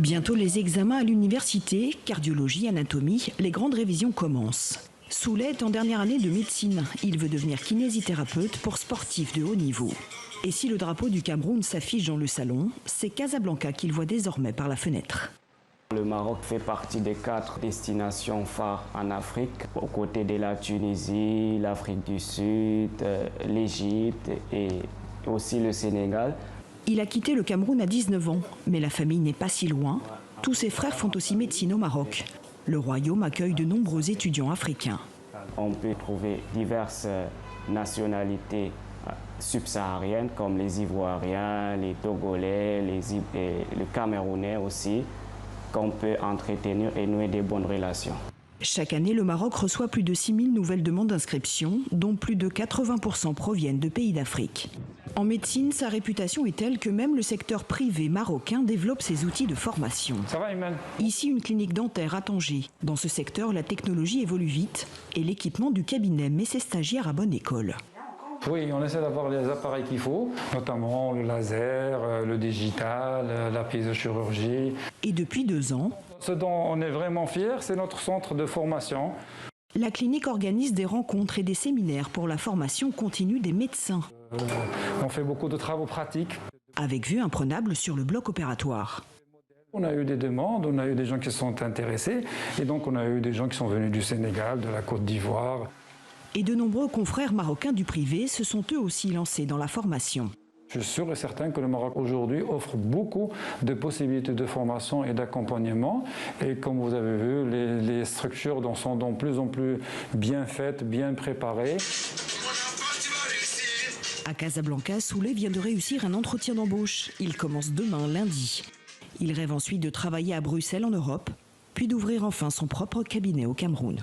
Bientôt les examens à l'université, cardiologie, anatomie, les grandes révisions commencent. Souley est en dernière année de médecine. Il veut devenir kinésithérapeute pour sportifs de haut niveau. Et si le drapeau du Cameroun s'affiche dans le salon, c'est Casablanca qu'il voit désormais par la fenêtre. Le Maroc fait partie des 4 destinations phares en Afrique, aux côtés de la Tunisie, l'Afrique du Sud, l'Égypte et aussi le Sénégal. Il a quitté le Cameroun à 19 ans, mais la famille n'est pas si loin. Tous ses frères font aussi médecine au Maroc. Le royaume accueille de nombreux étudiants africains. On peut trouver diverses nationalités subsahariennes comme les Ivoiriens, les Togolais, les Camerounais aussi, qu'on peut entretenir et nouer des bonnes relations. Chaque année, le Maroc reçoit plus de 6 000 nouvelles demandes d'inscription, dont plus de 80% proviennent de pays d'Afrique. En médecine, sa réputation est telle que même le secteur privé marocain développe ses outils de formation. Ça va, Iman ? Ici, une clinique dentaire à Tanger. Dans ce secteur, la technologie évolue vite et l'équipement du cabinet met ses stagiaires à bonne école. Oui, on essaie d'avoir les appareils qu'il faut, notamment le laser, le digital, la piezochirurgie. Et depuis 2 ans, Ce dont on est vraiment fiers, c'est notre centre de formation. la clinique organise des rencontres et des séminaires pour la formation continue des médecins, On fait beaucoup de travaux pratiques. avec vue imprenable sur le bloc opératoire. On a eu des demandes, on a eu des gens qui se sont intéressés, et donc on a eu des gens qui sont venus du Sénégal, de la Côte d'Ivoire. Et de nombreux confrères marocains du privé se sont eux aussi lancés dans la formation. Je suis sûr et certain que le Maroc aujourd'hui offre beaucoup de possibilités de formation et d'accompagnement. Et comme vous avez vu, les structures sont de plus en plus bien faites, bien préparées. À Casablanca, Souley vient de réussir un entretien d'embauche. Il commence demain, lundi. Il rêve ensuite de travailler à Bruxelles en Europe, puis d'ouvrir enfin son propre cabinet au Cameroun.